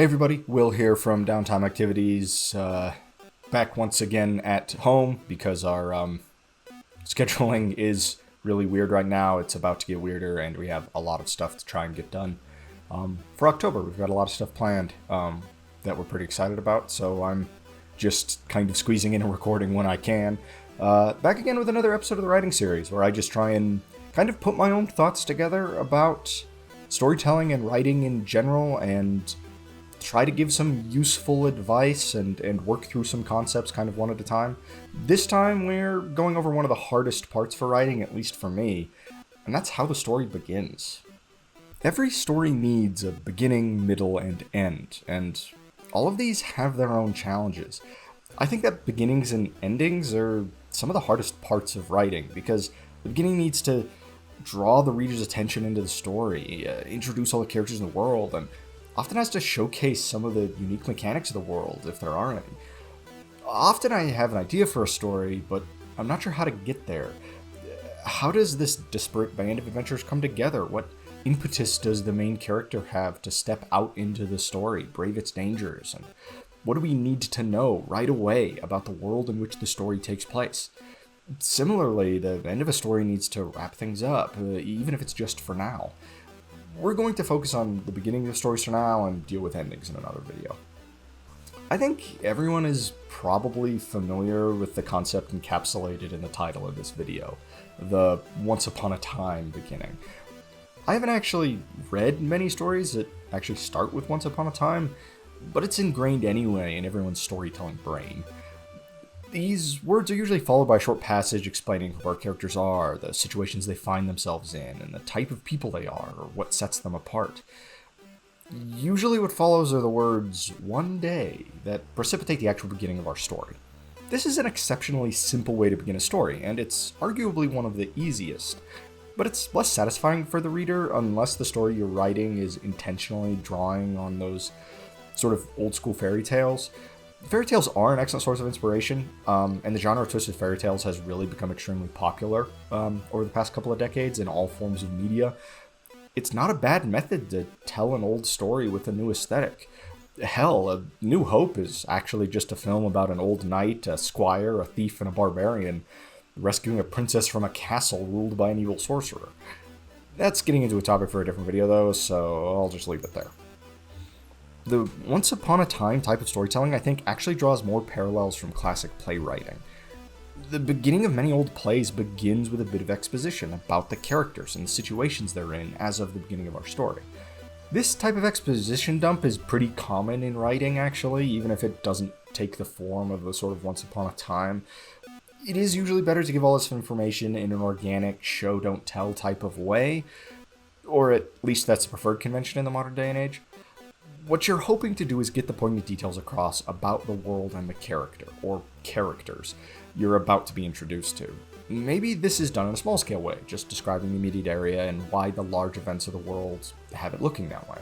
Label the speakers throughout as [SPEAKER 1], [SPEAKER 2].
[SPEAKER 1] Hey everybody, Will here from Downtime Activities, back once again at home because our scheduling is really weird right now. It's about to get weirder and we have a lot of stuff to try and get done. For October, we've got a lot of stuff planned that we're pretty excited about, so I'm just kind of squeezing in a recording when I can. Back again with another episode of the writing series where I just try and kind of put my own thoughts together about storytelling and writing in general and try to give some useful advice and work through some concepts kind of one at a time. This time we're going over one of the hardest parts for writing, at least for me, and that's how the story begins. Every story needs a beginning, middle, and end, and all of these have their own challenges. I think that beginnings and endings are some of the hardest parts of writing, because the beginning needs to draw the reader's attention into the story, introduce all the characters in the world, and often has to showcase some of the unique mechanics of the world, if there are any. Often I have an idea for a story, but I'm not sure how to get there. How does this disparate band of adventurers come together? What impetus does the main character have to step out into the story, brave its dangers? And what do we need to know right away about the world in which the story takes place? Similarly, the end of a story needs to wrap things up, even if it's just for now. We're going to focus on the beginning of stories for now and deal with endings in another video. I think everyone is probably familiar with the concept encapsulated in the title of this video, the once upon a time beginning. I haven't actually read many stories that actually start with once upon a time, but it's ingrained anyway in everyone's storytelling brain. These words are usually followed by a short passage explaining who our characters are, the situations they find themselves in, and the type of people they are, or what sets them apart. Usually what follows are the words, "one day," that precipitate the actual beginning of our story. This is an exceptionally simple way to begin a story, and it's arguably one of the easiest. But it's less satisfying for the reader unless the story you're writing is intentionally drawing on those sort of old-school fairy tales. Fairy tales are an excellent source of inspiration, and the genre of twisted fairy tales has really become extremely popular over the past couple of decades in all forms of media. It's not a bad method to tell an old story with a new aesthetic. Hell, A New Hope is actually just a film about an old knight, a squire, a thief, and a barbarian rescuing a princess from a castle ruled by an evil sorcerer. That's getting into a topic for a different video though, so I'll just leave it there. The once upon a time type of storytelling, I think, actually draws more parallels from classic playwriting. The beginning of many old plays begins with a bit of exposition about the characters and the situations they're in as of the beginning of our story. This type of exposition dump is pretty common in writing, actually, even if it doesn't take the form of a sort of once upon a time. It is usually better to give all this information in an organic show-don't-tell type of way, or at least that's the preferred convention in the modern day and age. What you're hoping to do is get the poignant details across about the world and the character, or characters, you're about to be introduced to. Maybe this is done in a small-scale way, just describing the immediate area and why the large events of the world have it looking that way.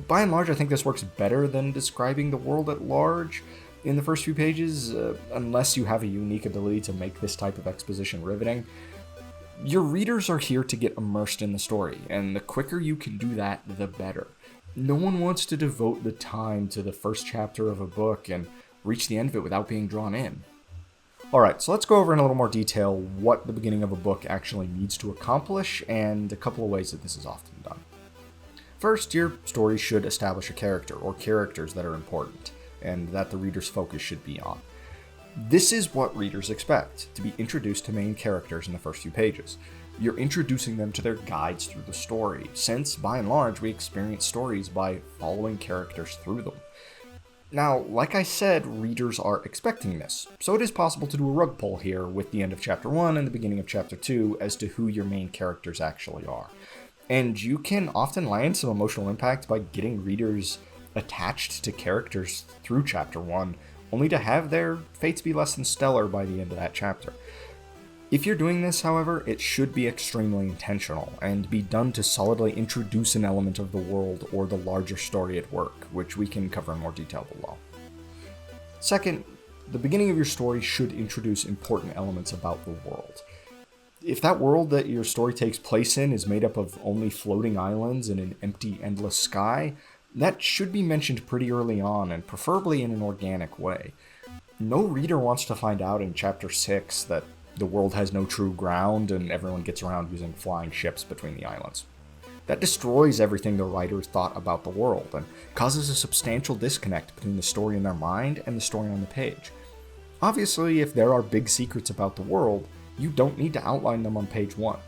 [SPEAKER 1] By and large, I think this works better than describing the world at large in the first few pages, unless you have a unique ability to make this type of exposition riveting. Your readers are here to get immersed in the story, and the quicker you can do that, the better. No one wants to devote the time to the first chapter of a book and reach the end of it without being drawn in. Alright, so let's go over in a little more detail what the beginning of a book actually needs to accomplish, and a couple of ways that this is often done. First, your story should establish a character, or characters that are important, and that the reader's focus should be on. This is what readers expect, to be introduced to main characters in the first few pages. You're introducing them to their guides through the story, since, by and large, we experience stories by following characters through them. Now, like I said, readers are expecting this, so it is possible to do a rug pull here with the end of Chapter 1 and the beginning of Chapter 2 as to who your main characters actually are. And you can often land some emotional impact by getting readers attached to characters through Chapter 1, only to have their fates be less than stellar by the end of that chapter. If you're doing this, however, it should be extremely intentional, and be done to solidly introduce an element of the world or the larger story at work, which we can cover in more detail below. Second, the beginning of your story should introduce important elements about the world. If that world that your story takes place in is made up of only floating islands and an empty, endless sky, That should be mentioned pretty early on, and preferably in an organic way. No reader wants to find out in Chapter 6 that the world has no true ground and everyone gets around using flying ships between the islands. That destroys everything the writers thought about the world and causes a substantial disconnect between the story in their mind and the story on the page. Obviously, if there are big secrets about the world, you don't need to outline them on page 1.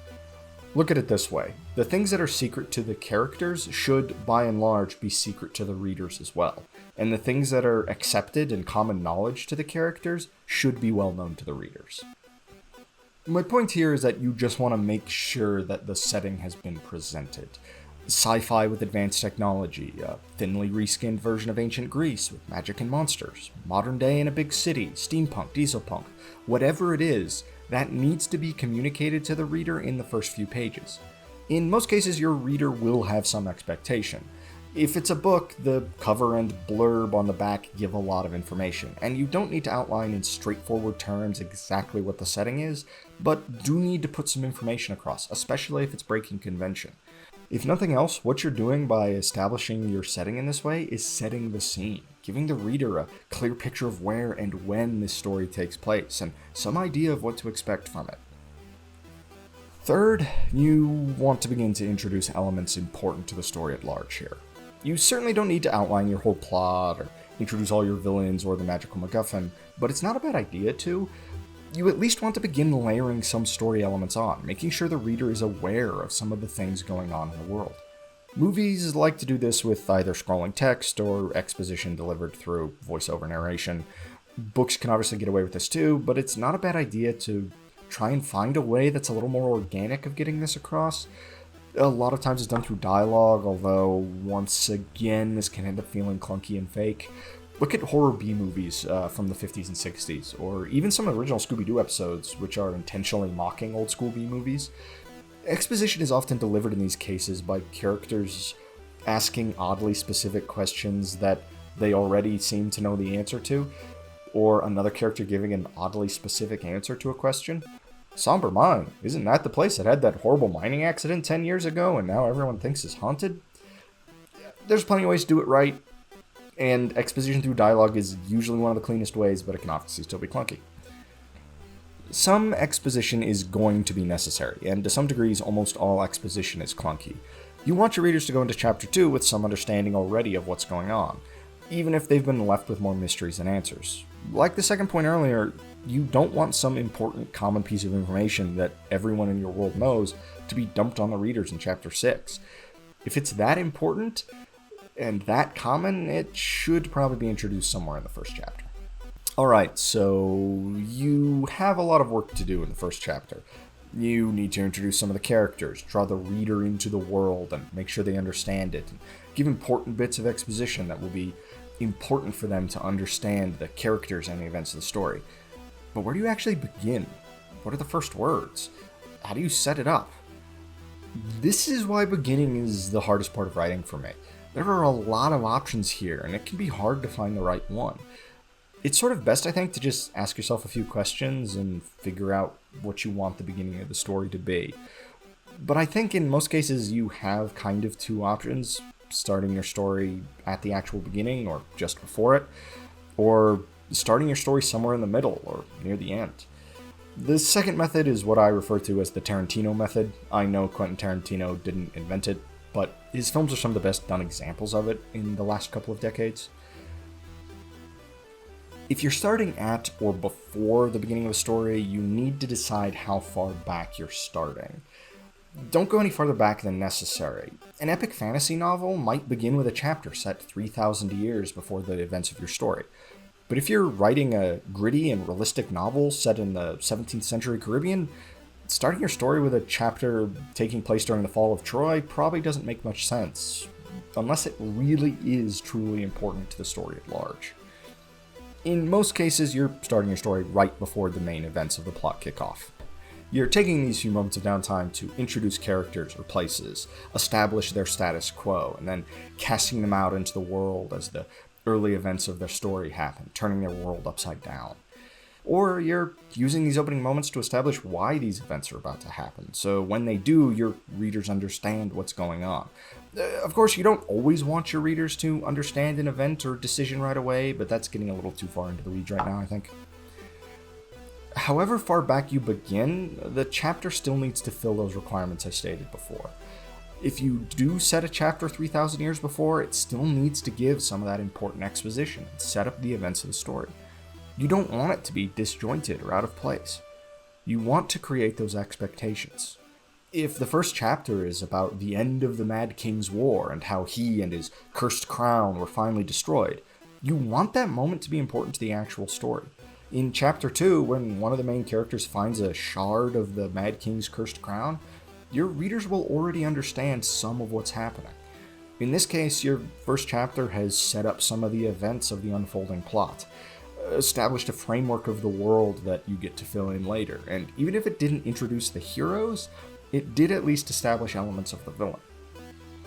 [SPEAKER 1] Look at it this way. The things that are secret to the characters should, by and large, be secret to the readers as well. And the things that are accepted and common knowledge to the characters should be well known to the readers. My point here is that you just want to make sure that the setting has been presented. Sci-fi with advanced technology, a thinly reskinned version of ancient Greece with magic and monsters, modern day in a big city, steampunk, dieselpunk, whatever it is, that needs to be communicated to the reader in the first few pages. In most cases, your reader will have some expectation. If it's a book, the cover and blurb on the back give a lot of information, and you don't need to outline in straightforward terms exactly what the setting is, but do need to put some information across, especially if it's breaking convention. If nothing else, what you're doing by establishing your setting in this way is setting the scene, giving the reader a clear picture of where and when this story takes place, and some idea of what to expect from it. Third, you want to begin to introduce elements important to the story at large here. You certainly don't need to outline your whole plot or introduce all your villains or the magical MacGuffin, but it's not a bad idea to. You at least want to begin layering some story elements on, making sure the reader is aware of some of the things going on in the world. Movies like to do this with either scrolling text or exposition delivered through voiceover narration. Books can obviously get away with this too, but it's not a bad idea to try and find a way that's a little more organic of getting this across. A lot of times it's done through dialogue, although once again this can end up feeling clunky and fake. Look at horror B-movies from the 50s and 60s, or even some original Scooby-Doo episodes, which are intentionally mocking old school B-movies. Exposition is often delivered in these cases by characters asking oddly specific questions that they already seem to know the answer to, or another character giving an oddly specific answer to a question. Somber Mine, isn't that the place that had that horrible mining accident 10 years ago and now everyone thinks is haunted? There's plenty of ways to do it right, and exposition through dialogue is usually one of the cleanest ways, but it can obviously still be clunky. Some exposition is going to be necessary, and to some degrees almost all exposition is clunky. You want your readers to go into Chapter 2 with some understanding already of what's going on, even if they've been left with more mysteries than answers. Like the second point earlier, you don't want some important common piece of information that everyone in your world knows to be dumped on the readers in Chapter 6. If it's that important and that common, it should probably be introduced somewhere in the first chapter. Alright, so you have a lot of work to do in the first chapter. You need to introduce some of the characters, draw the reader into the world, and make sure they understand it, and give important bits of exposition that will be important for them to understand the characters and the events of the story. But where do you actually begin? What are the first words? How do you set it up? This is why beginning is the hardest part of writing for me. There are a lot of options here, and it can be hard to find the right one. It's sort of best, I think, to just ask yourself a few questions and figure out what you want the beginning of the story to be. But I think in most cases you have kind of two options, starting your story at the actual beginning or just before it, or starting your story somewhere in the middle or near the end. The second method is what I refer to as the Tarantino Method. I know Quentin Tarantino didn't invent it, but his films are some of the best done examples of it in the last couple of decades. If you're starting at or before the beginning of a story, you need to decide how far back you're starting. Don't go any farther back than necessary. An epic fantasy novel might begin with a chapter set 3,000 years before the events of your story. But if you're writing a gritty and realistic novel set in the 17th century Caribbean, starting your story with a chapter taking place during the fall of Troy probably doesn't make much sense, unless it really is truly important to the story at large. In most cases, you're starting your story right before the main events of the plot kick off. You're taking these few moments of downtime to introduce characters or places, establish their status quo, and then casting them out into the world as the early events of their story happen, turning their world upside down. Or you're using these opening moments to establish why these events are about to happen, so when they do, your readers understand what's going on. Of course, you don't always want your readers to understand an event or decision right away, but that's getting a little too far into the weeds right now, I think. However far back you begin, the chapter still needs to fill those requirements I stated before. If you do set a chapter 3,000 years before, it still needs to give some of that important exposition and set up the events of the story. You don't want it to be disjointed or out of place. You want to create those expectations. If the first chapter is about the end of the Mad King's war and how he and his cursed crown were finally destroyed, you want that moment to be important to the actual story. In chapter 2, when one of the main characters finds a shard of the Mad King's cursed crown, your readers will already understand some of what's happening. In this case, your first chapter has set up some of the events of the unfolding plot, established a framework of the world that you get to fill in later, and even if it didn't introduce the heroes, it did at least establish elements of the villain.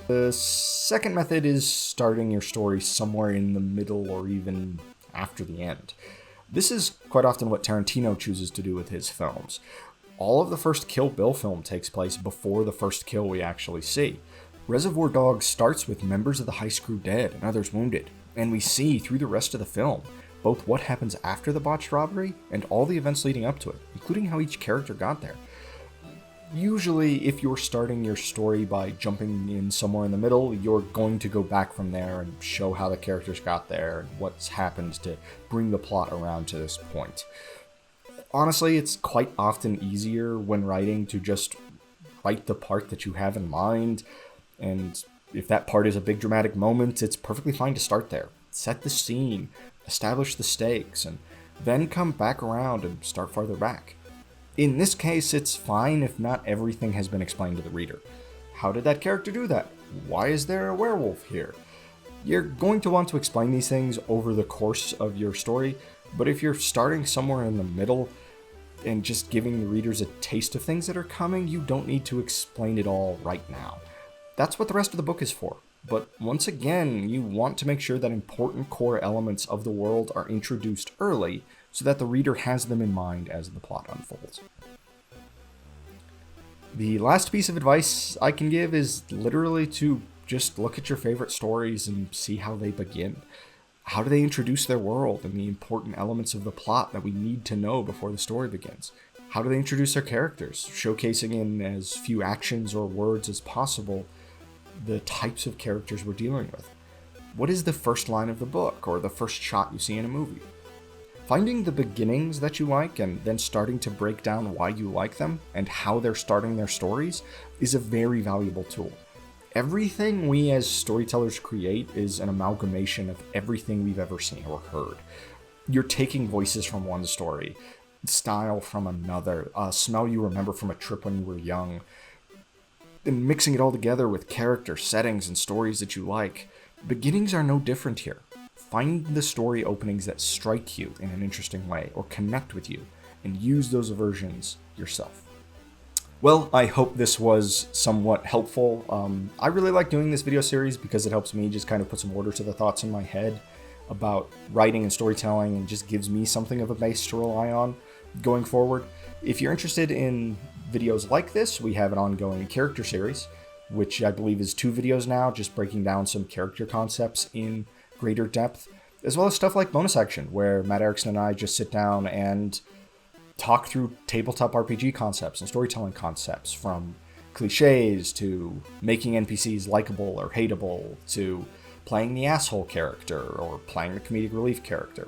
[SPEAKER 1] The second method is starting your story somewhere in the middle or even after the end. This is quite often what Tarantino chooses to do with his films. All of the first Kill Bill film takes place before the first kill we actually see. Reservoir Dogs starts with members of the heist crew dead and others wounded, and we see through the rest of the film both what happens after the botched robbery and all the events leading up to it, including how each character got there. Usually, if you're starting your story by jumping in somewhere in the middle, you're going to go back from there and show how the characters got there and what's happened to bring the plot around to this point. Honestly, it's quite often easier when writing to just write the part that you have in mind, and if that part is a big dramatic moment, it's perfectly fine to start there. Set the scene, establish the stakes, and then come back around and start farther back. In this case, it's fine if not everything has been explained to the reader. How did that character do that? Why is there a werewolf here? You're going to want to explain these things over the course of your story, but if you're starting somewhere in the middle and just giving the readers a taste of things that are coming, you don't need to explain it all right now. That's what the rest of the book is for. But once again, you want to make sure that important core elements of the world are introduced early so that the reader has them in mind as the plot unfolds. The last piece of advice I can give is literally to just look at your favorite stories and see how they begin. How do they introduce their world and the important elements of the plot that we need to know before the story begins? How do they introduce their characters, showcasing in as few actions or words as possible the types of characters we're dealing with? What is the first line of the book or the first shot you see in a movie? Finding the beginnings that you like and then starting to break down why you like them and how they're starting their stories is a very valuable tool. Everything we as storytellers create is an amalgamation of everything we've ever seen or heard. You're taking voices from one story, style from another, a smell you remember from a trip when you were young, and mixing it all together with character, settings, and stories that you like. Beginnings are no different here. Find the story openings that strike you in an interesting way or connect with you, and use those versions yourself. Well, I hope this was somewhat helpful. I really like doing this video series because it helps me just kind of put some order to the thoughts in my head about writing and storytelling and just gives me something of a base to rely on going forward. If you're interested in videos like this, we have an ongoing character series, which I believe is 2 videos now, just breaking down some character concepts in greater depth, as well as stuff like Bonus Action, where Matt Erickson and I just sit down and talk through tabletop RPG concepts and storytelling concepts, from cliches to making NPCs likable or hateable to playing the asshole character or playing the comedic relief character.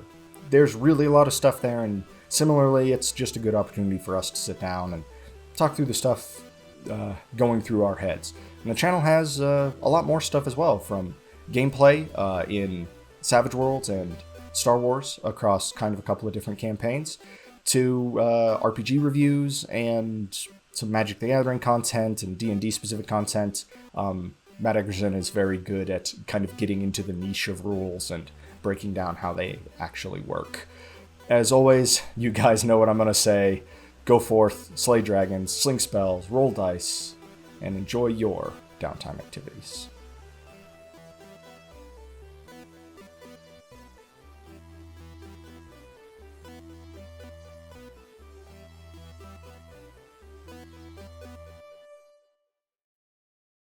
[SPEAKER 1] There's really a lot of stuff there, and similarly, it's just a good opportunity for us to sit down and talk through the stuff going through our heads. And the channel has a lot more stuff as well, from gameplay in Savage Worlds and Star Wars across kind of a couple of different campaigns, to RPG reviews and some Magic the Gathering content and D&D specific content. Matt Eggerson is very good at kind of getting into the niche of rules and breaking down how they actually work. As always, you guys know what I'm going to say. Go forth, slay dragons, sling spells, roll dice, and enjoy your downtime activities.